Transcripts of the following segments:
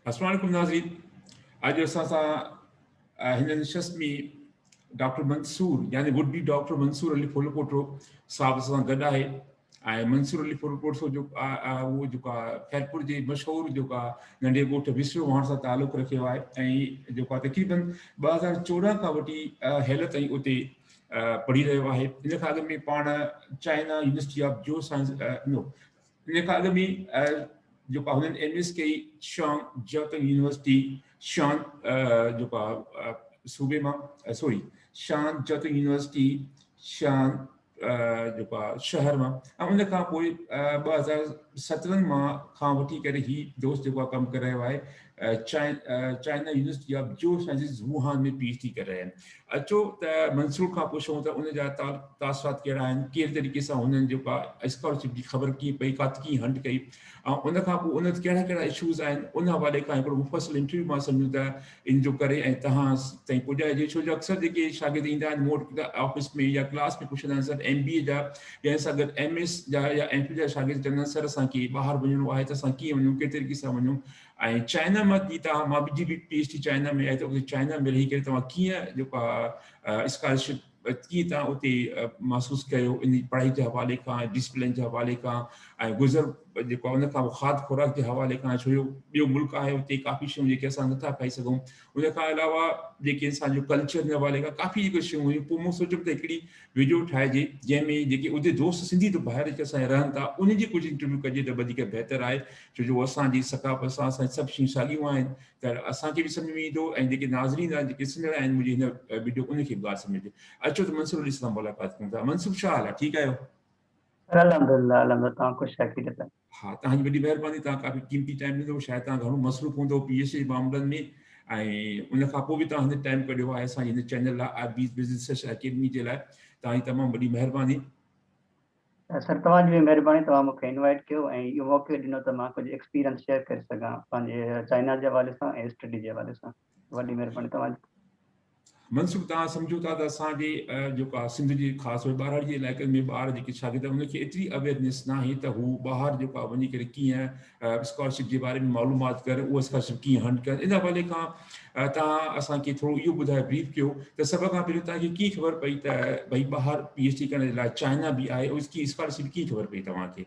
अस्सलाम वालेकुम नाज़रीन। आज असां सां हिन नशस्त में डॉक्टर मंसूर यानी would be doctor Mansoor Ali Phulkoto sahab सां गॾु आहे। मंसूर अली फुलकोटो जो वो जेको आहे खैरपुर जे मशहूरु जेको आहे नंढे ॻोठ विसरो वहण सां तालुक़ु रखियो आहे ऐं जेको आहे तक़रीबन 2014 खां वठी हेल ताईं उते पढ़ी रहियो आहे। इन खां अॻु में पाण China university of geo science नो इन खां अॻु में जेको आहे हुननि एम एस कई शान जॉटन यूनिवर्सिटी शान जेको आहे सूबे मां सॉरी शान जॉटन यूनिवर्सिटी शान जेको आहे शहर मां ऐं उन खां पोइ 2017 खां वठी करे ही दोस्त जेको आहे कमु करे रहियो आहे China university of Jio sciences Wuhan में PhD करे रहिया आहिनि। अचो त मंसूर खां पुछूं त उन जा तासुरात कहिड़ा आहिनि, कहिड़े तरीक़े सां हुननि जेको आहे स्कॉलरशिप जी ख़बर कीअं पई, काथे कीअं हंड कई ऐं उन खां पोइ उन कहिड़ा कहिड़ा इशूज़ आहिनि, उन हवाले खां हिकिड़ो मुफ़सिल इंटरव्यू मां सम्झूं त इन जो करे ऐं तव्हां ताईं पुॼाइजे। छो जो अक्सर जेके शागिर्द ईंदा आहिनि मूं वटि ऑफिस में या क्लास में पुछंदा आहिनि सर MBA जा या सां गॾु MS जा या MPhil जा शागिर्द चवंदा आहिनि सर असांखे ॿाहिरि वञिणो आहे त असां कीअं वञूं, कहिड़े तरीक़े सां वञूं ऐं चाइना मां की तव्हां मां मुंहिंजी बि PhD चाइना में आहे त उते चाइना में रही करे तव्हां कीअं जेको आहे स्कॉलरशिप कीअं तव्हां उते महसूसु कयो इन पढ़ाई जे हवाले खां, डिसिप्लिन जे हवाले खां ऐं गुज़र जेको आहे उन खां खाद खुराक जे हवाले खां, छो जो ॿियो मुल्क आहे उते काफ़ी शयूं जेके असां नथा खाई सघूं। उन खां अलावा जेके असांजो कल्चर जे हवाले खां काफ़ी जेके शयूं हुयूं। पोइ मूं सोचियो त हिकिड़ी वीडियो ठाहिजे जंहिंमें जेके उते दोस्त सिंधी त ॿाहिरि जेके असांजा रहनि था उन जी कुझु इंटरव्यू कजे त वधीक बहितरु आहे, छो जो असांजी सकाफ़त सां असांजी सभु शयूं साॻियूं आहिनि त असांखे बि सम्झ में ईंदो ऐं जेके नाज़रीन आहिनि जेके ॾिसंदड़ आहिनि मुंहिंजी हिन वीडियो उनखे बि ॻाल्हि सम्झ में। अचो त मंसूर अली सां मुलाक़ात कयूं था। मंसूर छा हाल आहे, ठीकु आहियो? अल्हम्दुलिल्लाह अल्हम्दुलिल्लाह, तव्हां ख़ुशि आहियो? हाँ, तव्हांजी वॾी महिरबानी। तव्हां काफ़ी क़ीमती टाइम ॾिनो, शायदि तव्हां घणो मसरूफ़ हूंदो PhD मामलनि में ऐं उन खां पोइ बि तव्हां हिन टाइम कढियो आहे असांजे हिन चैनल लाइ बिज़नेस अकेडमी जे लाइ। तव्हांजी तमामु वॾी महिरबानी। सर तव्हांजी बि महिरबानी, तव्हां मूंखे इनवाइट कयो ऐं इहो मौक़ो ॾिनो त मां कुझु एक्सपीरियंस शेयर करे सघां पंहिंजे चाइना जे हवाले सां ऐं स्टडी जे हवाले सां। वॾी महिरबानी तव्हांजी। मनसूब तव्हां सम्झो था त असांजे जेको आहे सिंध जे ख़ासि ॿाहिरि जे इलाइक़नि में ॿार जेके शागिर्द उनखे एतिरी अवेयरनेस न आहे त हू ॿाहिरि जेको आहे वञी करे कीअं स्कॉलरशिप जे बारे में मालूमात करे उहा स्कॉलरशिप कीअं हंड कनि। इन हवाले खां तव्हां असांखे थोरो इहो ॿुधाए ब्रीफ कयो त सभ खां पहिरियों तव्हांखे कीअं ख़बर पई त भई ॿाहिरि PhD करण जे लाइ चाइना बि आहे, उसकी स्कॉलरशिप कीअं ख़बर पई तव्हांखे?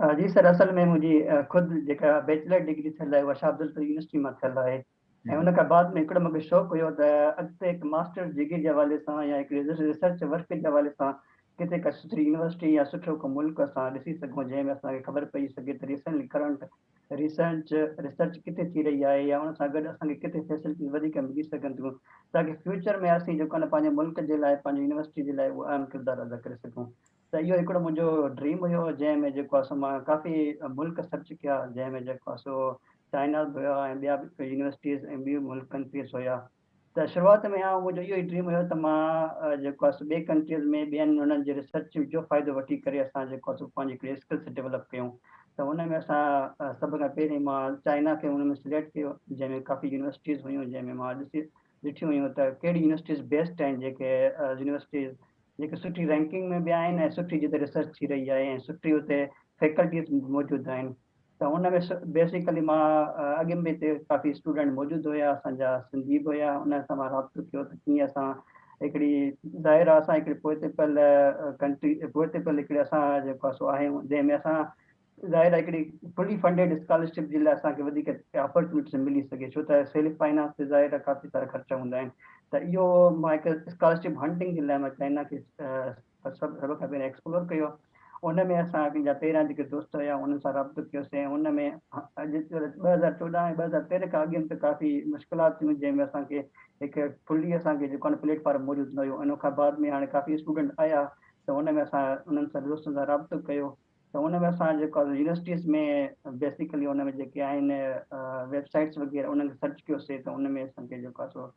जी सर, असल में मुंहिंजी ख़ुदि जेका बैचलर डिग्री थियल आहे उहा शाह अब्दुल यूनिवर्सिटी मां थियल आहे ऐं उन खां बाद में हिकिड़ो मूंखे शौक़ु हुयो त अॻिते हिकु मास्टर डिग्री जे हवाले सां या हिकिड़ी रिसर्च वर्क जे हवाले सां किथे का सुठी यूनिवर्सिटी या सुठो को मुल्क असां ॾिसी सघूं जंहिंमें असांखे ख़बर पई सघे त रिसेंटली करंट रिसर्च किथे थी रही आहे या उन सां गॾु असांखे किथे फैसिलिटीज़ वधीक मिली सघनि थियूं ताकी फ्यूचर में असीं जेको आहे न पंहिंजे मुल्क जे लाइ पंहिंजी यूनिवर्सिटी जे लाइ उहो अहम किरदारु अदा करे सघूं। त इहो हिकिड़ो मुंहिंजो ड्रीम हुयो जंहिंमें जेको आहे सो मां काफ़ी मुल्क सर्च कया जंहिंमें जेको आहे सो चाइना बि हुया ऐं ॿिया बि यूनिवर्सिटीज़ ऐं ॿियूं मुल्क कंट्रीज़ हुया। त शुरूआत में मुंहिंजो इहो ई ड्रीम हुयो त मां जेको आहे सो ॿिए कंट्रीज़ में ॿियनि हुननि जे रिसर्च जो फ़ाइदो वठी करे असां जेको आहे सो पंहिंजी हिकिड़ी स्किल्स डेवलप कयूं। त हुन में असां सभ खां पहिरीं मां चाइना खे हुन में सिलेक्ट कयो जंहिंमें काफ़ी यूनिवर्सिटीज़ हुयूं जंहिंमें मां ॾिठियूं हुयूं त कहिड़ी यूनिवर्सिटीज़ बेस्ट आहिनि जेके यूनिवर्सिटीज़ जेके सुठी रैंकिंग में बि आहिनि ऐं सुठी जिते रिसर्च थी रही आहे ऐं सुठी हुते फैकल्टीज़ मौजूदु आहिनि। त हुन में बेसिकली मां अॻे में हिते काफ़ी स्टूडेंट मौजूदु हुया, असांजा सिंधी बि हुया। उन सां मां राब्तो कयो त कीअं असां हिकिड़ी दायरा असां हिकिड़ी पोइते पल कंट्री पोइते पल हिकिड़े असां जेको आहे सो आहियूं जंहिंमें असां ज़ाहिर आहे हिकिड़ी फुली फंडेड स्कॉलरशिप जे लाइ असांखे वधीक अपॉर्चुनिटीज़ मिली सघे छो त सेल्फ फाइनेंस ते ज़ाहिर आहे काफ़ी सारा ख़र्चा हूंदा आहिनि। त इहो मां हिकु स्कॉलरशिप हंटिंग जे लाइ मां चाइना खे सभ खां पहिरियों एक्सप्लोर कयो। उन में असां पंहिंजा पहिरियां जेके दोस्त हुया उन्हनि सां राब्तो कयोसीं ऐं उन में अॼु 2014 ऐं 2013 खां अॻे त काफ़ी मुश्किलात थियूं जंहिंमें असांखे हिकु फुली असांखे जेको आहे प्लेटफॉर्म मौजूदु न हुयो। उन खां बाद में हाणे काफ़ी स्टूडेंट आया त हुन में असां उन्हनि सां दोस्तनि सां राब्तो कयो त हुन में असां जेको आहे यूनिवर्सिटीज़ में बेसिकली हुन में जेके आहिनि वेबसाइट्स वग़ैरह उन्हनि खे सर्च कयोसीं त उन में असांखे जेको आहे सो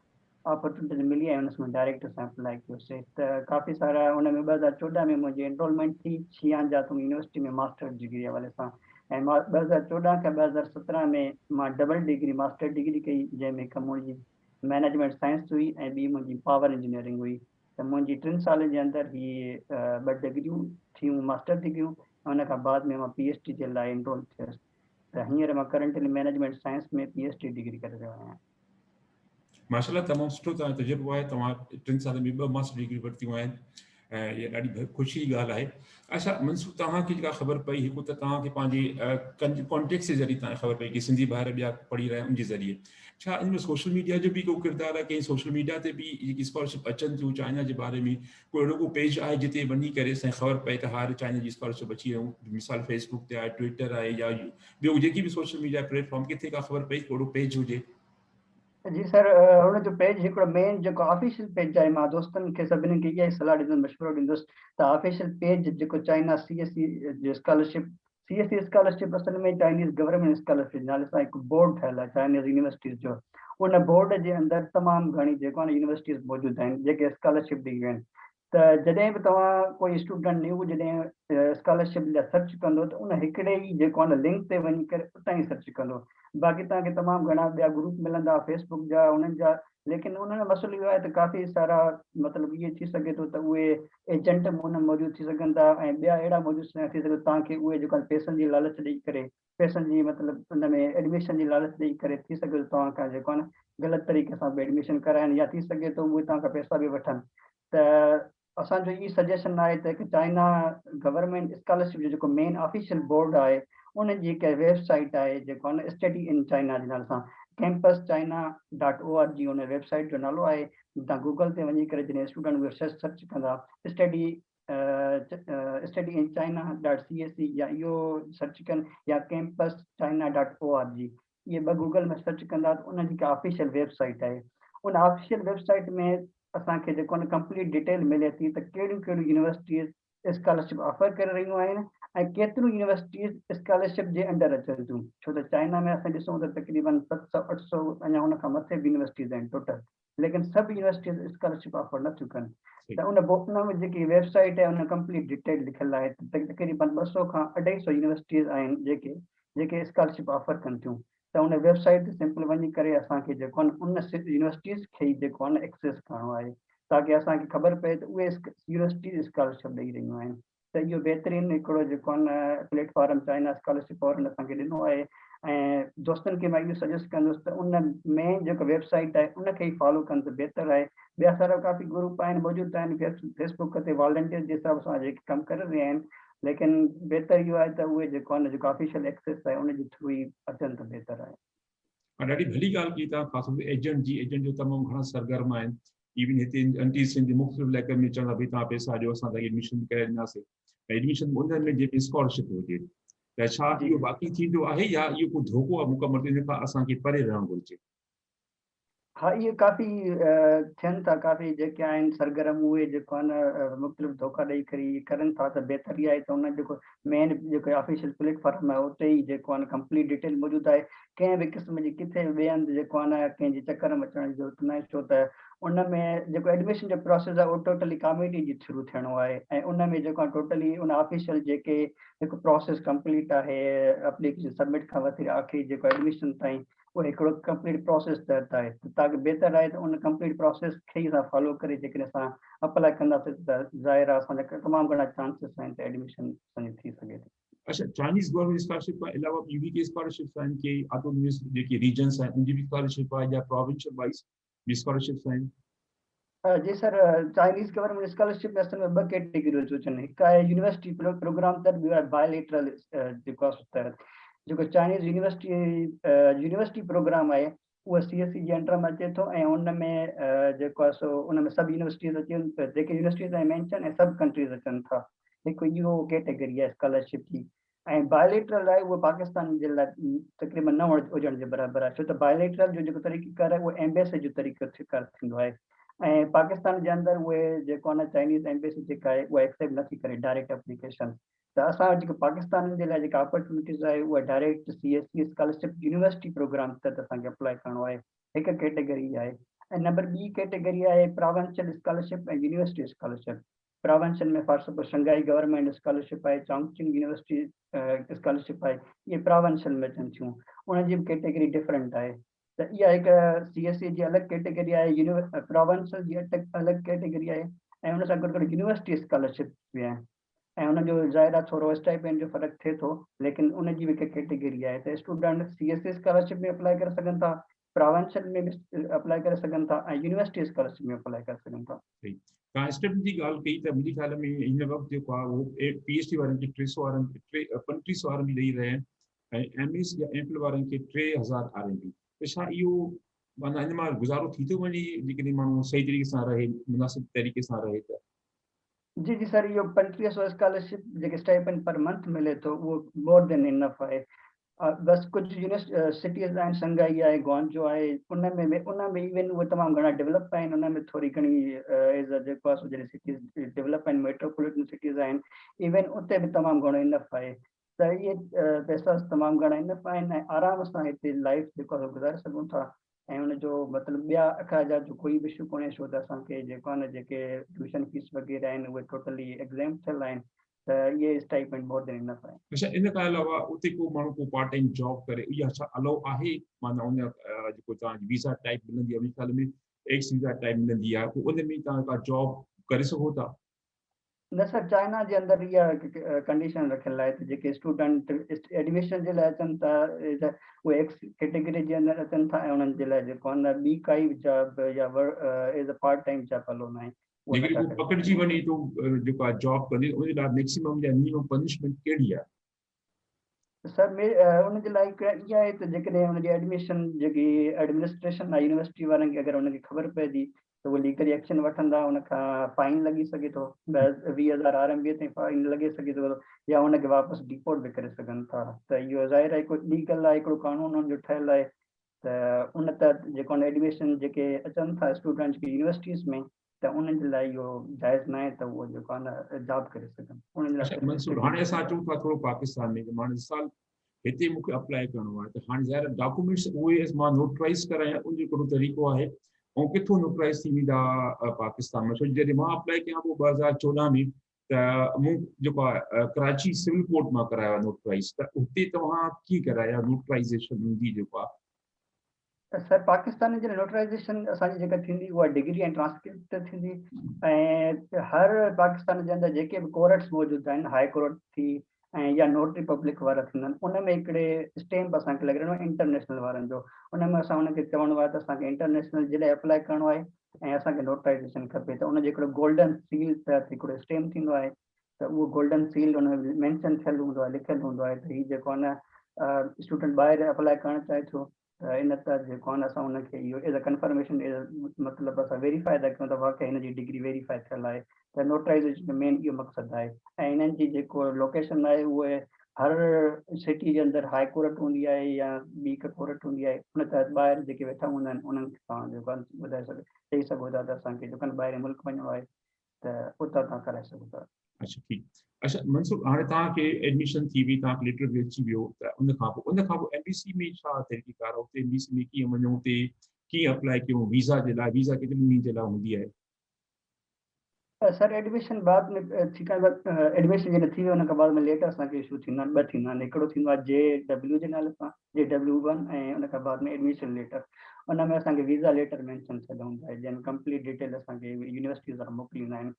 अपॉर्चुनिटीज़ मिली ऐं उनमें डायरेक्ट असां अप्लाई कयोसीं। त काफ़ी सारा हुन में 2014 में मुंहिंजी एनरोलमेंट थी शियान जातुंग यूनिवर्सिटी में मास्टर डिग्री हवाले सां ऐं मां 2014 खां 2017 में मां डबल डिग्री मास्टर डिग्री कई जंहिंमें हिकु मुंहिंजी मैनेजमेंट साइंस हुई ऐं ॿी मुंहिंजी पावर इंजीनियरिंग हुई। त मुंहिंजी 3 सालनि जे अंदरि ही 2 डिग्रियूं थियूं मास्टर डिग्रियूं। उन खां बाद में मां PhD जे लाइ एनरोल थियुसि। त हींअर मां करंटली मैनेजमेंट साइंस में PhD डिग्री करे रहियो आहियां। माशाल्लाह तमामु सुठो तव्हांजो तजुर्बो आहे। तव्हां 3 साल में 2 मास्टर डिग्री वरितियूं आहिनि ऐं इहा ॾाढी ख़ुशी जी ॻाल्हि आहे। अच्छा मंसूर, तव्हांखे जेका ख़बर पई, हिकु त तव्हांखे पंहिंजी कॉन्टेक्ट जे ज़रिए तव्हांखे ख़बर पई कि सिंधी ॿार ॿिया पढ़ी रहिया आहिनि, उनजे ज़रिए छा इन में सोशल मीडिया जो बि को किरदारु आहे? कहीं सोशल मीडिया ते बि जेकी स्कॉलरशिप अचनि थियूं चाइना जे बारे में, कोई अहिड़ो को पेज आहे जिते वञी करे असांखे ख़बर पए त हार चाइना जी स्कॉलरशिप अची रहियूं? मिसाल फेसबुक ते आहे, ट्विटर आहे, या ॿियो जेकी बि सोशल मीडिया प्लेटफॉर्म, किथे का ख़बर पई कहिड़ो पेज हुजे? जी सर, हुन जो पेज हिकिड़ो मेन जेको ऑफिशियल पेज आहे, मां दोस्तनि खे सभिनी खे इहा ई सलाह ॾींदुसि, मशवरो ॾींदुसि त ऑफिशियल पेज जेको चाइना CSE जो स्कॉलरशिप, CSE स्कॉलरशिप असल में चाइनीज़ गवर्नमेंट स्कॉलरशिप नाले सां हिकु बोर्ड ठहियल आहे चाइनीज़ यूनिवर्सिटीज़ जो। उन बोर्ड जे अंदरि तमामु घणी जेको आहे यूनिवर्सिटीज़ मौजूदु आहिनि जेके स्कॉलरशिप ॾींदियूं आहिनि। त जॾहिं बि तव्हां कोई स्टूडेंट न्यू जॾहिं स्कॉलरशिप लाइ सर्च कंदो त उन हिकिड़े ई जेको आहे न लिंक ते वञी करे उतां ई सर्च कंदो। बाक़ी तव्हांखे तमामु घणा ॿिया ग्रुप मिलंदा फेसबुक जा, उन्हनि जा, लेकिन उन में मसइलो इहो आहे त काफ़ी सारा मतिलबु इहे थी सघे थो त उहे एजेंट उन मौजूदु थी सघनि था ऐं ॿिया अहिड़ा मौजूदु थी सघे तव्हांखे उहे जेको आहे पैसनि जी लालच ॾेई करे, पैसनि जी मतिलबु उन में एडमिशन जी लालच ॾेई करे थी सघे थो तव्हांखां जेको आहे न ग़लति तरीक़े सां बि एडमिशन कराइनि, या थी सघे थो उहे तव्हांखां पैसा बि वठनि। त असांजो ई सजेशन आहे त हिकु चाइना गवर्नमेंट स्कॉलरशिप जो जेको मेन ऑफिशियल बोर्ड आहे, उन जी हिकु वेबसाइट आहे जेको आहे न स्टडी इन चाइना जे नाले सां, campuschina.org उन वेबसाइट जो नालो आहे। तव्हां गूगल ते वञी करे जॾहिं स्टूडेंट उहे सर्च कंदा स्टडी इन China.CSE या इहो सर्च कनि, या campuschina.org, इहे 2 गूगल में सर्च कंदा त उन जी ऑफिशियल वेबसाइट आहे। उन ऑफिशियल वेबसाइट में असांखे जेको आहे कंप्लीट डिटेल मिले थी त कहिड़ियूं कहिड़ियूं यूनिवर्सिटीज़ स्कॉलरशिप ऑफर करे रहियूं आहिनि ऐं केतिरियूं यूनिवर्सिटीज़ स्कॉलरशिप जे अंडर अचनि थियूं। छो त चाइना में असां ॾिसूं त तक़रीबन 700-800 अञा हुन खां मथे बि यूनिवर्सिटीज़ आहिनि टोटल, लेकिन सभु यूनिवर्सिटीज़ स्कॉलरशिप ऑफर नथियूं कनि। त उन में जेकी वेबसाइट आहे उन कंप्लीट डिटेल लिखियलु आहे त तक़रीबन 200 खां 250 यूनिवर्सिटीज़ आहिनि जेके स्कॉलरशिप ऑफर कनि थियूं। त उन वेबसाइट ते सिंपल वञी करे असांखे जेको आहे न उन यूनिवर्सिटीज़ खे ई जेको आहे न एक्सेस करिणो आहे ताकी असांखे ख़बर पए त उहे यूनिवर्सिटीज़ स्कॉलरशिप ॾेई रहियूं आहिनि। त इहो बहितरीनु हिकिड़ो जेको आहे न प्लेटफॉर्म चाइना स्कॉलरशिप फॉरन असांखे ॾिनो आहे, ऐं दोस्तनि खे मां इहो सजेस्ट कंदुसि त उन में जेको वेबसाइट आहे उनखे ई फॉलो कनि त बहितरु आहे। ॿिया सारा काफ़ी ग्रुप आहिनि मौजूदु आहिनि फेसबुक ते वॉलंटियर जे हिसाब सां जेके कमु करे रहिया आहिनि, लेकिन बहितरु इहो आहे त उहे जेको आहे न जेको ऑफिशियल एक्सेस आहे उनजे थ्रू ई अचनि त बहितरु आहे। ॾाढी भली ॻाल्हि कई तव्हां, ख़ासि तौर ते एजेंट जो तमामु घणा सरगर्म आहिनि। इवन हिते एंटी सिंध मुख़्तलिफ़ इलाइक़नि में चवंदा भई तव्हां पैसा ॾियो असां तव्हांखे एडमिशन करे ॾींदासीं, एडमिशन उन में जेके स्कॉलरशिप हुजे, त छा इहो बाक़ी थींदो आहे या इहो को धोखो आहे मुकमल, इन खां असांखे परे रहणु घुरिजे? हाँ, इहे काफ़ी थियनि था, काफ़ी जेके आहिनि सरगर्म उहे जेको आहे न मुख़्तलिफ़ धोखा ॾेई करे करनि था, त बहितरु इहा आहे त उन जेको मेन जेको ऑफिशियल प्लेटफॉर्म आहे उते ई जेको आहे न कंप्लीट डिटेल मौजूदु आहे। कंहिं बि क़िस्म जी किथे ॿिए हंधि जेको आहे न कंहिंजे चकर में अचण जी ज़रूरत न आहे, छो त उन में जेको एडमिशन जो प्रोसेस आहे उहो टोटली कॉमेडी जे थ्रू थियणो आहे, ऐं उन में जेको आहे टोटली उन ऑफिशियल जेके हिकु प्रोसेस कंप्लीट आहे एप्लीकेशन सबमिट खां वठी आख़िरी जेको एडमिशन ताईं, उहो हिकिड़ो कंप्लीट प्रोसेस तहत आहे। ताकि बहितरु आहे त उन कंप्लीट प्रोसेस खे ई असां फॉलो करे जेकॾहिं असां अप्लाई कंदासीं त ज़ाहिर आहे असांजा तमामु घणा चांसिस आहिनि त एडमिशन असांजी थी सघे थी। अच्छा, चाइनीज़ गवर्नमेंट स्कॉलरशिप खां अलावा ॿी बि के स्कॉलरशिप्स आहिनि कि ऑटोनॉमस जेके रीजन्स आहिनि उनजी बि स्कॉलरशिप आहे या प्रोविंशियल वाइज बि स्कॉलरशिप्स आहिनि? जी सर, चाइनीज़ गवर्नमेंट स्कॉलरशिप में असल में 2 कैटेगरियूं थियूं अचनि। हिकु आहे यूनिवर्सिटी प्रोग्राम तहत, ॿियो आहे बायोलेटरल जेको आहे तहत। जेको चाइनीज़ यूनिवर्सिटी प्रोग्राम आहे उहा CSE जे अंडर में अचे थो, ऐं उन में जेको आहे सो उन में सभु यूनिवर्सिटीज़ अचनि, जेके यूनिवर्सिटीज़ ऐं मेंशन ऐं सभु कंट्रीज़ अचनि था। हिकु इहो कैटेगरी आहे स्कॉलरशिप जी। ऐं बायोलेटरल आहे उहो पाकिस्तान जे लाइ तक़रीबन न हुजण जे बराबरि आहे, छो त बायोलेटरल जो जेको तरीक़ेकार आहे उहो एम्बेसी जो तरीक़ेकार थींदो आहे, ऐं पाकिस्तान जे अंदरि उहे जेको आहे न चाइनीज़ एम्बेसी जेका आहे उहा एक्सेप्ट नथी करे डायरेक्ट एप्लीकेशन। त असां जेको पाकिस्तान जे लाइ जेका अपॉर्चुनिटीज़ आहे उहा direct CSE scholarship university program तहत असांखे अप्लाई करिणो आहे। हिकु कैटेगरी आहे। ऐं नंबर ॿी कैटेगरी आहे प्रोविंशियल स्कॉलरशिप ऐं यूनिवर्सिटी स्कॉलरशिप। प्रोविंशियल में for suppose Shanghai government scholarship आहे, चॉन्गचिंग यूनिवर्सिटी स्कॉलरशिप आहे, इहे प्रोविंशियल में अचनि थियूं। उनजी बि कैटेगरी डिफरेंट आहे। त इहा हिकु CSE जी अलॻि कैटेगरी आहे, प्रोविंशियल जी अलॻि कैटेगरी आहे, ऐं हुन सां गॾु गॾु यूनिवर्सिटी स्कॉलरशिप बि आहिनि। ऐं उनजो ज़ाहिर आहे थोरो स्टाइपेंड जो फ़र्क़ु थिए थो, लेकिन उनजी बि हिक कैटेगरी आहे त स्टूडेंट सीएससी स्कॉलरशिप में अप्लाई करे सघनि था, प्रोविंशियल में बि अप्लाई करे सघनि था ऐं यूनिवर्सिटी स्कॉलरशिप में अप्लाई करे सघनि था। सही तव्हां स्टेप जी ॻाल्हि कई त मुंहिंजे ख़्याल में हिन वक़्तु जेको आहे उहो PhD वारनि खे 300 वारनि खे 3500 वारनि खे ॾेई रहिया आहिनि ऐं MS या MPhil वारनि खे 3000 RMB। त छा इहो माना हिन मां गुज़ारो थी थो वञे जेकॾहिं माण्हू सही तरीक़े सां रहे, मुनासिब तरीक़े सां रहे त? जी, जी सर, इहो 3500 स्कॉलरशिप जेके स्टाइपेंड पर मंथ मिले थो, उहो मोर देन इनफ आहे। बस कुछ सिटीज़ आहिनि, शंघाई आहे, ग्वांचो आहे, उनमें इवन उहे तमामु घणा डेवलप आहिनि, उनमें थोरी घणी एज़ जेको आहे सो जहिड़ी सिटीज़ डेवलप आहिनि, मेट्रोपॉलिटन सिटीज़ आहिनि, इवन उते बि तमामु घणो इनफ आहे। त इहे पैसा तमामु घणा इनफ आहिनि ऐं आराम सां हिते लाइफ जेको आहे गुज़ारे सघूं था। ऐं उनजो मतिलबु ॿिया अख़राजात जो कोई बि इशू कोन्हे, छो त असांखे जेको आहे न जेके ट्यूशन फीस वग़ैरह आहिनि उहे टोटली एग्ज़ैम थियल आहिनि, त इहे स्टाइपेंड मोर देन इनफ आहे। अच्छा, इन खां अलावा उते को माण्हू को पार्ट टाइम जॉब करे, इहा छा अलाउ आहे? माना उन जेको तव्हांजी वीज़ा टाइप मिलंदी आहे, मुंहिंजे ख़्याल में एक्स वीज़ा टाइप मिलंदी आहे, पोइ उन में तव्हां का जॉब करे सघो था? न सर, चाइना जे अंदरि इहा कंडीशन रखियल आहे त जेके स्टूडेंट एडमिशन जे लाइ अचनि था त उहे एक्स कैटेगरी जे अंदरि अचनि था ऐं उन्हनि जे लाइ जेको आहे न ॿी काई बि जॉब या as a part time job हलो न आहे, उहो जेकॾहिं नथा को करे पकड़िजी सघनि। वञे थो जेको आहे जॉब कंदे, उन लाइ मैक्सिमम या मिनिमम पनिशमेंट कहिड़ी आहे? सर उनजे लाइ इहा आहे त जेकॾहिं हुनजी एडमिशन जेकी एडमिनिस्ट्रेशन आहे यूनिवर्सिटी वारनि खे अगरि हुनखे ख़बर पइजी त उहे लीगली एक्शन वठंदा, हुनखां फाइन लॻी सघे थो, 20,000 RMB ताईं फाइन लॻे सघे थो, या हुनखे वापसि डिपोर्ट बि करे सघनि था। त इहो ज़ाहिर आहे हिकु लीगल आहे, हिकिड़ो कानून हुनजो ठहियलु आहे। त उन त जेको आहे एडमिशन जेके अचनि था स्टूडेंट्स खे यूनिवर्सिटीज़ में, त उन्हनि जे लाइ इहो जाइज़ न आहे त उहो जेको आहे न जॉब करे सघनि, उन्हनि लाइ अच्छा सिर्फ़ु मंसूर, स्टडी हाणे असां लीगल अचूं आहे। था थोरो पाकिस्तान में, मां साल हिते मूंखे अप्लाई करिणो आहे, त हाणे ज़ाहिर डॉक्यूमेंट्स उहे मां नोटराइज़ करायां, उनजो हिकिड़ो तरीक़ो आहे, ऐं किथां नोटराइज़ थी वेंदा पाकिस्तान में? छो जॾहिं मां अप्लाई कयां पोइ 2014 में त मूं जेको आहे कराची सिविल कोर्ट मां करायो आहे नोटराइज़, त हुते तव्हां कीअं कराया नोटराइज़ेशन हूंदी जेको आहे? सर, पाकिस्तान जी नोटराइज़ेशन असांजी जेका थींदी उहा डिग्री ऐं ट्रांसक्रिप्ट थींदी, ऐं हर पाकिस्तान जे अंदरि जेके बि कोर्ट्स मौजूदु आहिनि, हाई कोर्ट थी ऐं या नोटरी पब्लिक वारा थींदा आहिनि, उन में हिकिड़े स्टैम्प असांखे लॻाइणो आहे इंटरनेशनल वारनि जो। उन में असां हुनखे चवणो आहे त असांखे इंटरनेशनल जे लाइ अप्लाई करिणो आहे ऐं असांखे नोटराइज़ेशन खपे, त उनजो हिकिड़ो गोल्डन सील त हिकिड़ो स्टैम्प थींदो आहे, त उहो गोल्डन सील उन में मेंशन थियल हूंदो आहे, लिखियलु हूंदो आहे त हीउ जेको आहे न स्टूडेंट ॿाहिरि अप्लाई करणु चाहे थो, त इन त जेको आहे न असां हुनखे इहो एज़ अ कंफर्मेशन मतिलबु असां वेरीफाई था कयूं त वाक़ई हिन जी डिग्री वेरीफाई थियल आहे। त नोटराइज़ेशन जो मेन इहो मक़सदु आहे। ऐं इन्हनि जी जेको लोकेशन आहे उहे हर सिटी जे अंदरि हाई कोर्ट हूंदी आहे या ॿी का कोर्ट हूंदी आहे, उन त ॿाहिरि जेके वेठा हूंदा आहिनि उन्हनि खे तव्हां जेको आहे ॿुधाए चई सघो था त असांखे जेको आहे ॿाहिरि मुल्क वञिणो आहे, त उतां तव्हां कराए सघो था। अच्छा ठीकु। अच्छा मंसूर, हाणे तव्हांखे एडमिशन थी वई, तव्हांखे लेटर बि अची वियो, त उन खां पोइ MBC में छा तरीक़ेकार आहे? हुते MBC में कीअं वञूं, हुते कीअं अप्लाई कयूं वीज़ा जे लाइ? वीज़ा केतिरे ॾींहंनि जे लाइ हूंदी आहे? सर, एडमिशन बाद में थी एडमिशन जॾहिं थी वियो हुन खां बाद में लेटर असांखे इशू थींदा आहिनि, ॿ थींदा आहिनि। हिकिड़ो थींदो आहे JW जे नाले सां, JW1, ऐं उन खां बाद में एडमिशन लेटर। उन में असांखे वीज़ा लेटर मेंशन थियल हूंदो आहे, जंहिंमें कंप्लीट डिटेल असांखे यूनिवर्सिटीज़ वारा मोकिलींदा आहिनि।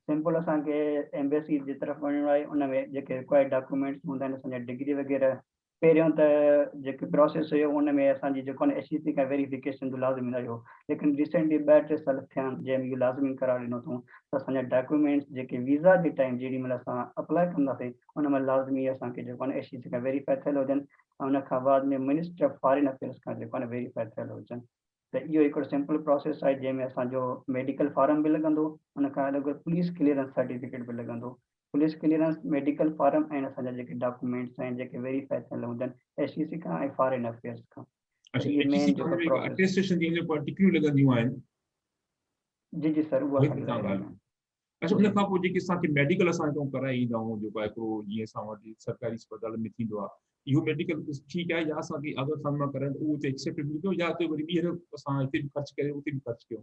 सिंपल असांखे एम्बेसी जी तरफ़ वञिणो आहे, उन में जेके रिक्वायर्ड डॉक्यूमेंट्स हूंदा आहिनि, असांजा डिग्री वग़ैरह। पहिरियों त जेके प्रोसेस हुयो उन में असांजी जेको आहे HEC खां वेरिफिकेशन जो लाज़मी न हुयो, लेकिन रिसेंटली 2-3 साल थिया आहिनि जंहिंमें इहो लाज़मी करार ॾिनो अथऊं त असांजा डॉक्यूमेंट्स जेके वीज़ा जे टाइम जेॾी महिल असां अप्लाई कंदासीं उन महिल लाज़मी असांखे जेको आहे HEC खां वेरीफाई थियल हुजनि, ऐं उन खां बाद में मिनिस्ट्री ऑफ फॉरेन अफेयर्स खां जेको आहे वेरीफाई थियल हुजनि। त इहो हिकिड़ो सिंपल प्रोसेस आहे जंहिंमें असांजो मेडिकल फॉर्म बि लॻंदो, उन खां अलॻि पुलिस क्लीयरेंस सर्टिफिकेट बि लॻंदो। पुलिस क्लीयरेंस, मेडिकल फॉर्म ऐं असांजा जेके डॉक्यूमेंट्स आहिनि जेके वेरीफाई थियल हुजनि HEC खां ऐं फॉरेन अफेयर्स खां, त अच्छा, इहे HEC मेन खां जेको हिकु प्रोसेस। अटेस्टेशन जी टिकलियूं लॻंदियूं आहिनि, जी जी सर, उहा उहे बि असांखे तव्हां लॻाइणियूं ॻाल्हि। आहिनि। अच्छा, उन जी खां पोइ जेके असांखे मेडिकल असां कराए ईंदा आहियूं, जेको आहे हिकिड़ो जीअं असां वटि सरकारी अस्पताल में थींदो आहे, इहो मेडिकल ठीकु आहे, या असांखे अगरि सां मां कराइनि उहो उते एक्सेप्ट मिलंदो, या उते वरी ॿीहर असां हिते बि ख़र्चु करे उते बि ख़र्चु कयूं?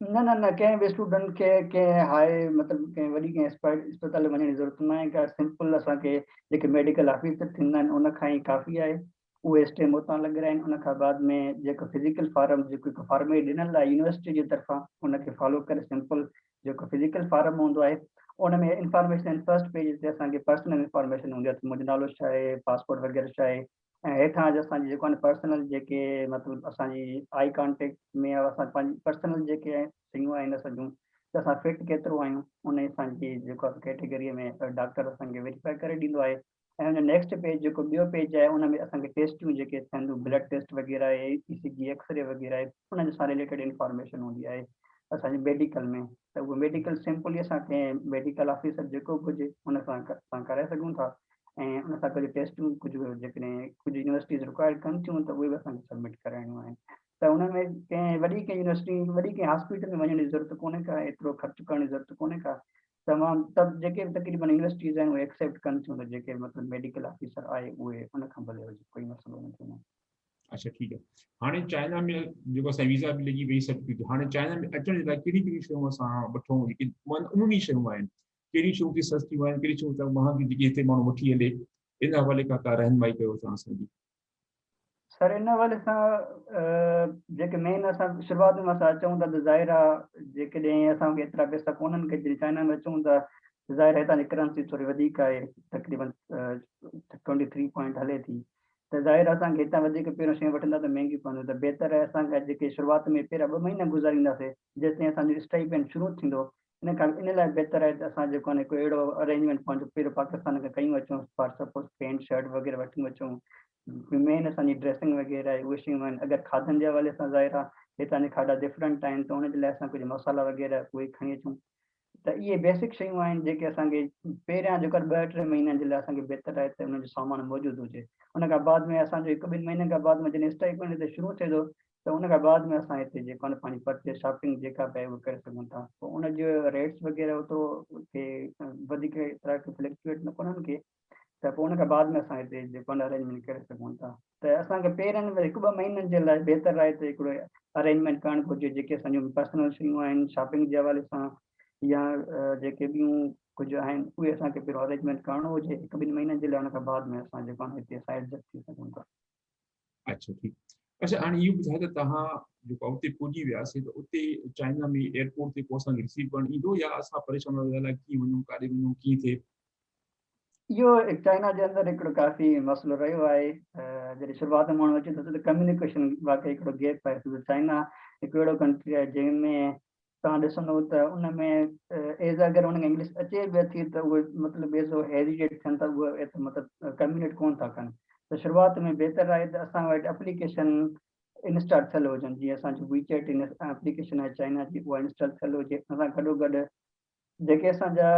न न न, कंहिं बि स्टूडेंट खे कंहिं हाई मतिलबु कंहिं वॾी कंहिं अस्पताल में वञण जी ज़रूरत न आहे का। सिंपल असांखे जेके मेडिकल ऑफिसर थींदा आहिनि उन खां ई काफ़ी आहे, उहे स्टैम्प उतां लॻाइनि। उन खां बाद में जेको फिज़िकल फॉर्म जेको हिकु फॉर्मेट ॾिनल आहे यूनिवर्सिटी जी तरफ़ां उनखे फॉलो करे सिंपल जेको फिज़िकल फॉर्म हूंदो आहे उन में इंफॉर्मेशन फर्स्ट पेज ते असांखे पर्सनल इंफॉर्मेशन हूंदी आहे, मुंहिंजो नालो छा आहे, पासपोर्ट वग़ैरह छा आहे, ऐं हेठां जो असांजी जेको आहे पर्सनल जेके मतिलबु असांजी आई कॉन्टेक्ट में असां पंहिंजी पर्सनल जेके शयूं आहिनि असां जूं, त असां फिट केतिरो आहियूं, उन असांजी जेको आहे कैटेगरीअ में डॉक्टर असांखे वेरीफाई करे ॾींदो आहे। ऐं हुन नेक्स्ट पेज जेको ॿियो पेज आहे, उन में असांखे टेस्टियूं जेके थियनि थियूं, ब्लड टेस्ट वग़ैरह आहे, ECG एक्सरे वग़ैरह आहे, उन सां रिलेटेड इंफॉर्मेशन हूंदी आहे असांजे मेडिकल में। त उहो मेडिकल सिंपली असां कंहिं मेडिकल ऑफिसर जेको बि हुजे उन सां असां कराए सघूं था, ऐं उन सां कुझु टेस्टियूं कुझु जेकॾहिं कुझु यूनिवर्सिटीज़ रिक्वायर कनि थियूं त उहे बि असांखे सबमिट कराइणियूं आहिनि। त उन में कंहिं वॾी कंहिं यूनिवर्सिटी वॾी कंहिं हॉस्पिटल में वञण जी ज़रूरत कोन्हे का, एतिरो ख़र्चु करण जी ज़रूरत कोन्हे का। तमामु सभु जेके बि तक़रीबन यूनिवर्सिटीज़ आहिनि उहे एक्सेप्ट कनि थियूं त जेके मतिलबु मेडिकल ऑफिसर आहे उहे उन खां भले हुजे, कोई मसइलो न थींदो। अच्छा ठीक है। हाणे चाइना में जेको असां वीज़ा बि लॻी वई सभु कुझु, हाणे चाइना में अचण जे लाइ कहिड़ी कहिड़ी शयूं असां वठूं, जेकी उमूमी शयूं आहिनि, कहिड़ी शयूं की सस्तियूं आहिनि, कहिड़ी शयूं त महांगी जेकी हिते माण्हू वठी हले, इन हवाले खां का रहनुमाई कयो तव्हां असांजी। सर इन हवाले सां जेके मेन असां शुरूआत में असां अचूं था त ज़ाहिर आहे जेकॾहिं असांखे एतिरा पैसा कोन्हनि की जॾहिं चाइना में अचूं था, ज़ाहिर आहे हितां जी करंसी थोरी वधीक आहे, तक़रीबन 23 पॉइंट हले थी, त ज़ाहिर आहे असांखे हितां वधीक पहिरियों शयूं वठंदा त महांगी पवंदियूं, त बहितर आहे असांखे जेके शुरूआत में पहिरियां 2 महीना गुज़ारींदासीं जेसिताईं असांजो स्टाइपेंड शुरू थींदो। इन लाइ बहितर आहे त असां जेको आहे कोई अहिड़ो अरेंजमेंट पंहिंजो पहिरियों पाकिस्तान खां कयूं अचूं, फॉर सपोज पैंट शर्ट वग़ैरह वठी अचूं, मेन असांजी ड्रेसिंग वग़ैरह आहे उहे शयूं आहिनि। अगरि खाधनि जे हवाले सां ज़ाहिर आहे हितां जा खाधा डिफरेंट आहिनि, त उनजे लाइ असां कुझु मसाला वग़ैरह उहे खणी अचूं। त इहे बेसिक शयूं आहिनि जेके असांखे पहिरियां जेको 2-3 महीननि जे लाइ असांखे बहितर आहे त उनजो सामान मौजूदु हुजे। उन खां बाद में असांजो 1-2 महीने खां बाद में जॾहिं स्टाइपेंड हिते शुरू थिए थो, त उन खां बाद में असां हिते जेको आहे पंहिंजी परचेज शॉपिंग जेका बि आहे उहा करे सघूं था। पोइ उनजो रेट्स वग़ैरह ओतिरो खे वधीक तरह के फ्लैक्चुएट न कोन्हनि के, त पोइ उन खां बाद में असां हिते जेको आहे अरेंजमेंट करे सघूं था। त असांखे पहिरियनि 1-2 महीननि जे लाइ बहितर आहे त हिकिड़ो अरेंजमेंट करणु घुरिजे, जेके असांजूं पर्सनल शयूं आहिनि शॉपिंग जे हवाले सां, या जेके ॿियूं कुझु आहिनि उहे असांखे पहिरियों अरेंजमेंट करणो हुजे 1-2 महीननि जे लाइ, उन खां बाद में असां जेको आहे हिते असां एडजस्ट थी सघूं था। अच्छा ठीक। अच्छा हाणे इहो ॿुधायो त तव्हां जेको उते पुॼी वियासीं त उते चाइना में एयरपोर्ट ते को असांखे रिसीव करणु ईंदो, या असां परेशान अलाए कीअं वञूं, काॾे वञूं, कीअं थिए? इहो चाइना जे अंदरि हिकिड़ो काफ़ी मसइलो रहियो आहे। जॾहिं शुरूआत में माण्हू अचे थो त कम्युनिकेशन वाक़ई हिकिड़ो गैप आहे, छो त चाइना हिकु अहिड़ो कंट्री आहे जंहिंमें तव्हां ॾिसंदो त उन में एज़ अगरि उनखे इंग्लिश अचे बि अथी त उहे मतिलबु एज़ो हेजिटेट थियनि था, उहे मतिलबु कम्युनिकेट कोन था कनि। त शुरूआत में बहितर आहे त असां वटि एप्लीकेशन इंस्टॉल थियल हुजनि, जीअं असांजो वीचैट एप्लीकेशन आहे चाइना जी, उहा इंस्टॉल थियल हुजे। असां गॾोगॾु जेके असांजा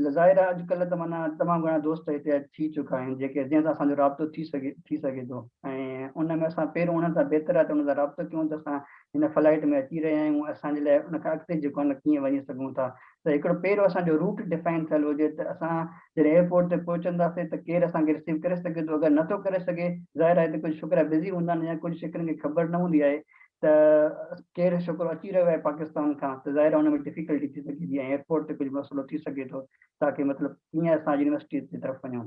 ज़ाहिर आहे अॼुकल्ह त माना तमामु घणा दोस्त हिते थी चुका आहिनि जेके जंहिं सां असांजो राब्तो थी सघे थो, ऐं उन में असां पहिरियों उन्हनि सां बहितर आहे त उन सां राब्तो कयूं त असां हिन फ्लाइट में अची रहिया आहियूं, असांजे लाइ उन खां अॻिते जेको आहे कीअं वञी सघूं था। त हिकिड़ो पहिरियों असांजो रूट डिफाइन थियल हुजे त असां जॾहिं एयरपोर्ट ते पहुचंदासीं त केरु असांखे रिसीव करे सघे थो, अगरि नथो करे सघे ज़ाहिर आहे त कुझु छोकिरा बिज़ी हूंदा आहिनि या कुझु छोकिरनि खे ख़बर न हूंदी आहे त केरु छोकिरो अची रहियो आहे पाकिस्तान खां, त ज़ाहिर आहे हुन में डिफिकल्टी थी सघे थी, ऐं एयरपोर्ट ते कुझु मसइलो थी सघे थो ताकी मतिलबु कीअं असां यूनिवर्सिटी जी तरफ़ वञूं।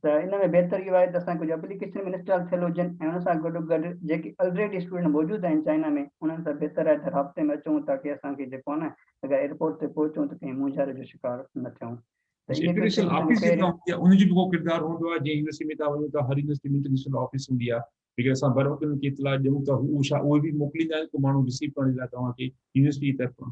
त इन में बहितर इहो आहे त असां कुझु एप्लीकेशन में इंस्टॉल थियल हुजनि, ऐं हुन सां गॾोगॾु जेके ऑलरेडी स्टूडेंट मौजूदु आहिनि चाइना में उन्हनि सां बहितर आहे त राब्ते में अचूं ताकी असांखे जेको आहे न अगरि एयरपोर्ट ते पहुचूं त कंहिं मुंझारे जो शिकार न थियूं। त इहे कुझु इंटरनेशनल शयूं असांखे ऑफिस जेका पहिरियों हूंदी आहे उनजो बि को किरदारु हूंदो आहे, जीअं यूनिवर्सिटी में तव्हां वञो था, हर यूनिवर्सिटी में इंटरनेशनल ऑफिस हूंदी आहे, जेके असां बर वक़्त में इतला ॾियूं त उहे बि मोकिलींदा आहिनि को माण्हू रिसीव करण जे लाइ तव्हांखे यूनिवर्सिटी जी तरफ़ां?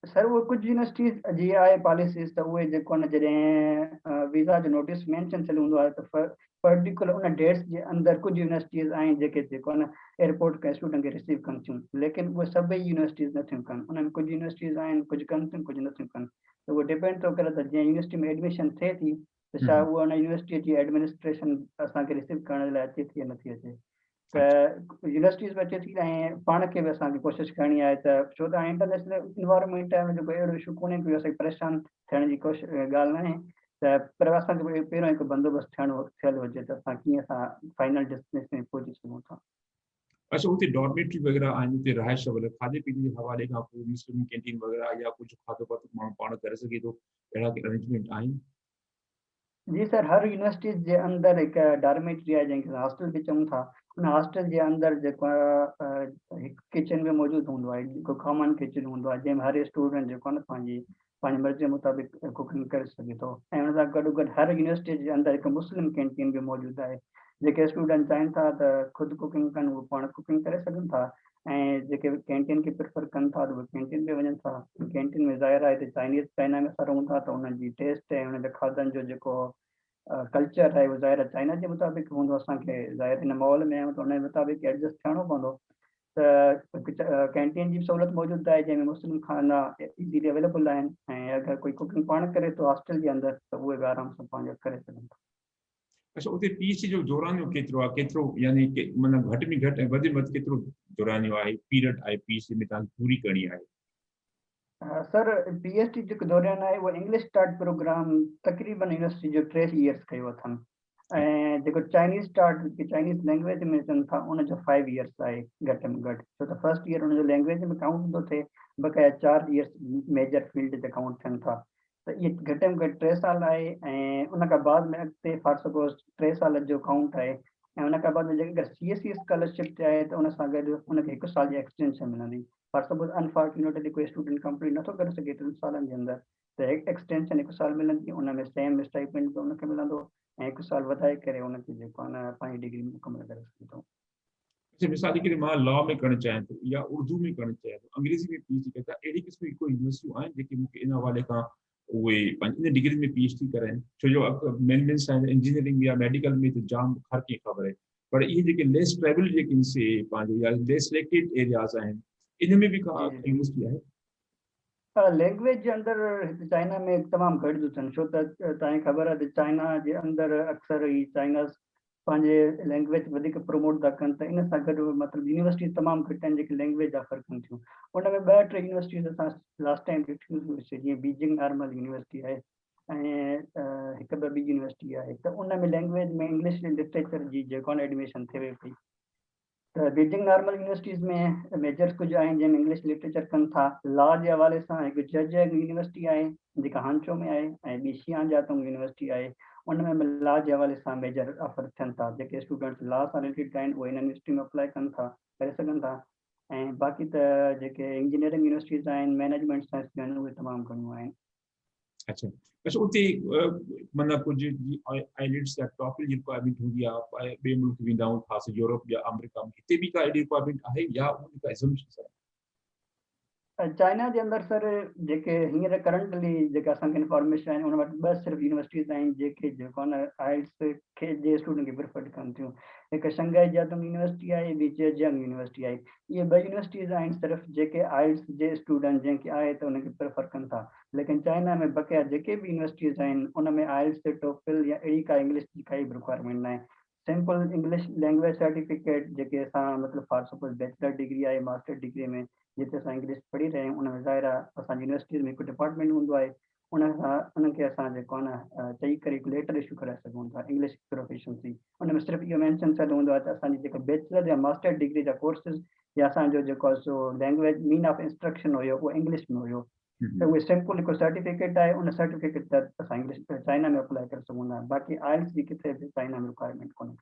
सर उहे कुझु यूनिवर्सिटीज़ जीअं आहे पॉलिसीज़ त उहे जेको आहे जॾहिं वीज़ा जो नोटिस मेंशन थियल हूंदो आहे त पर्टिकुलर उन डेट्स जे अंदरि कुझु यूनिवर्सिटीज़ आहिनि जेके जेको आहे न एयरपोर्ट खां स्टूडेंट खे रिसीव कनि थियूं, लेकिन उहे सभई यूनिवर्सिटीज़ नथियूं कनि। उन में कुझु यूनिवर्सिटीज़ आहिनि कुझु कनि थियूं कुझु नथियूं कनि, त उहो डिपेंड थो करे त जीअं यूनिवर्सिटी में एडमिशन थिए थी त छा उहा उन यूनिवर्सिटीअ जी एडमिनिस्ट्रेशन असांखे रिसीव करण जे लाइ अचे थी या नथी अचे। त यूनिवर्सिटीज़ में अचे थी, ऐं पाण खे बि असांखे कोशिशि करणी आहे त छो त इंटरनेशनल इन्वायरमेंट आहे जेको अहिड़ो इशू कोन्हे कि असांखे परेशान थियण जी ॻाल्हि न आहे, त पर असांखे पहिरियों हिकु बंदोबस्तु थियल हुजे त असां कीअं असां फाइनल डेस्टिनेशन में पहुची सघूं था। अच्छा उते डॉर्मेटरी वग़ैरह आहिनि, उते रहाइश वग़ैरह खाधे पीते जे हवाले खां पोइ मुस्लिम कैंटीन वग़ैरह या कुझु खाधो पातो माण्हू पाण करे सघे थो, अहिड़ा अरेंजमेंट आहिनि? जी सर, हर यूनिवर्सिटीज़ जे अंदरि हिकु डॉर्मेटरी आहे जंहिंखे हॉस्टल बि चऊं था। उन हॉस्टल जे अंदरि जेको आहे हिकु किचन बि मौजूदु हूंदो आहे, जेको कॉमन किचन हूंदो आहे जंहिंमें हर स्टूडेंट जेको आहे न पंहिंजी पंहिंजी मर्ज़ी मुताबिक़ कुकिंग करे सघे थो। ऐं हुन सां गॾोगॾु हर यूनिवर्सिटी जे अंदरि हिकु मुस्लिम कैंटीन बि मौजूदु आहे। जेके स्टूडेंट चाहिनि था त ख़ुदि कुकिंग कनि उहे पाण कुकिंग करे सघनि था, ऐं जेके कैंटीन खे प्रिफर कनि था त उहे कैंटीन में वञनि था। कैंटीन में ज़ाहिर आहे त चाइना में असां रहूं था त उन्हनि जी टेस्ट ऐं हुननि जे खाधनि जो जेको कल्चर आहे उहो ज़ाहिर आहे चाइना जे मुताबिक़ हूंदो। असांखे ज़ाहिर हिन माहौल में आहियूं त उन जे मुताबिक़ एडजस्ट थियणो पवंदो। त कैंटीन जी सहूलियत मौजूदु आहे जंहिंमें मुस्लिम खाना इज़ीली अवेलेबल आहिनि, ऐं अगरि कोई कुकिंग पाण करे थो हॉस्टल जे अंदरि त उहे बि आराम सां पंहिंजो करे सघनि था। अच्छा, उते पीएचडी जो जोरानियो केतिरो आहे, केतिरो यानी माना घटि में घटि ऐं वधि में वधि केतिरो जोरानियो आहे, पीरियड आहे पीएचडी में तव्हांखे पूरी करणी आहे? सर पीएचडी जेको दौरान आहे उहो इंग्लिश स्टार्ट प्रोग्राम तक़रीबन यूनिवर्सिटी जो 3 इयर्स कयो अथनि, ऐं जेको चाइनीज़ स्टार्ट चाइनीज़ लैंग्वेज में अचनि था उनजो 5 इयर्स आहे घटि में घटि। छो त फर्स्ट ईयर हुनजो लैंग्वेज में काउंट थो थिए, बक़ाया 4 इयर्स मेजर फील्ड ते काउंट थियनि था। त इहे घटि में घटि 3 साल आहे, ऐं उन खां बाद में अॻिते फॉर सपोज 3 साल जो काउंट आहे, ऐं उन खां बाद में जेकर CSE स्कॉलरशिप ते आहे त उन सां गॾु उनखे 1 साल जी एक्सटेंशन मिलंदी। फॉर सपोज अनफॉर्चुनेटली कोई स्टूडेंट कंप्लीट नथो करे सघे 3 सालनि जे अंदरि त एक्सटेंशन 1 साल मिलंदी, उन में सेम स्टाइपेंड बि उनखे मिलंदो, ऐं 1 साल वधाए करे उनखे जेको आहे न पंहिंजी डिग्री मुकमल करे सघे थो। अच्छा, मिसाल के लिए मां लॉ में करणु चाहियां थो या उर्दू में करणु चाहियां थो, अंग्रेज़ी में पीएचडी करे था, अहिड़ी क़िस्म जी कोई यूनिवर्सिटियूं आहिनि जेके मूंखे इन हवाले खां उहे पंहिंजी इन डिग्री में पीएचडी कराइनि? छो जो मैनेजमेंट साइंस इंजीनियरिंग या मेडिकल में त जाम हर कंहिंखे ख़बर आहे, पर इहे जेके लेस ट्रेवल जेके से पंहिंजो या लेस सिलेक्टेड एरियाज़ आहिनि इन में बि का यूनिवर्सिटी आहे? लैंग्वेज जे अंदरि हिते चाइना में तमामु घटि थियूं थियनि, छो त तव्हांखे ख़बर आहे त चाइना जे अंदरि अक्सर ई चाइनाज़ पंहिंजे लैंग्वेज वधीक प्रमोट था कनि, त इन सां गॾु मतिलबु यूनिवर्सिटी तमामु घटि आहिनि जेके लैंग्वेज ऑफर कनि थियूं। उन में 2-3 यूनिवर्सिटीज़ असां लास्ट टाइम ॾिठियूं हुयूं, जीअं बीजिंग नॉर्मल यूनिवर्सिटी आहे ऐं हिकु ॿ ॿी यूनिवर्सिटी आहे, त उन में लैंग्वेज में इंग्लिश लिटरेचर जी जेको आहे एडमिशन थिए पई। त बीजिंग नॉर्मल यूनिवर्सिटीज़ में मेजर्स कुझु आहिनि जंहिंमें इंग्लिश लिटरेचर कनि था। लॉ जे हवाले सां हिकु जज यूनिवर्सिटी आहे जेका हांचो में आहे, ऐं ॿी शियांजातोंग यूनिवर्सिटी आहे, उन में लॉ जे हवाले सां मेजर ऑफर थियनि था। जेके स्टूडेंट्स लॉ सां रिलेटेड आहिनि उहे हिन यूनिवर्सिटी में अप्लाई कनि था, करे सघनि था, ऐं बाक़ी त जेके इंजीनियरिंग यूनिवर्सिटीज़ आहिनि मैनेजमेंट साइंस जूं आहिनि उहे तमामु घणियूं आहिनि। अच्छा अच्छा, उते माना कुझु आइलेट्स या टॉफिल जी रिक्वायरमेंट हूंदी आहे, ॿिए मुल्क वेंदा आहियूं ख़ासि यूरोप या अमेरिका में, हिते बि का अहिड़ी रिक्वायरमेंट आहे या उन का एज़म्पशन आहे? चाइना जे अंदरि सर जेके हींअर करंटली जेका असांखे इंफॉर्मेशन आहिनि उन वटि 2 सिर्फ़ु यूनिवर्सिटीज़ आहिनि जेके जेको आहे न आइल्स खे जे स्टूडेंट खे प्रिफर कनि थियूं। हिकु शंघाई जातोंग यूनिवर्सिटी आहे, ॿी जेजियांग यूनिवर्सिटी आहे। इहे 2 यूनिवर्सिटीज़ आहिनि सिर्फ़ु जेके आइल्स जे स्टूडेंट जंहिंखे आहे त उनखे प्रिफर कनि था। लेकिन चाइना में बक़ाया जेके बि यूनिवर्सिटीज़ आहिनि उन में आइल्स ते टोफिल या अहिड़ी का इंग्लिश जी काई बि रिक्वायरमेंट न आहे। सिंपल इंग्लिश लैंग्वेज सर्टिफिकेट जेके असां मतिलबु फॉर सपोज बैचलर डिग्री आहे, मास्टर डिग्री में जिते असां इंग्लिश पढ़ी रहिया आहियूं, उन में ज़ाहिर आहे असांजी यूनिवर्सिटी में हिकु डिपार्टमेंट हूंदो आहे, उन सां उनखे असां जेको आहे न चई करे हिकु लेटर इशू कराए सघूं था इंग्लिश प्रोफिशिएंसी। उन में सिर्फ़ु इहो मेंशन थियलु हूंदो आहे त असांजी जेका बैचलर या मास्टर डिग्री जा कोर्सिस या असांजो जेको आहे so language mean of instruction हुयो उहो इंग्लिश में हुयो। त उहे सिंपल हिकु सर्टिफिकेट आहे, उन सर्टिफिकेट त असां इंग्लिश चाइना में अप्लाई करे सघूं था। बाक़ी आइल्स जी किथे बि चाइना में रिक्वायरमेंट कोन्हे।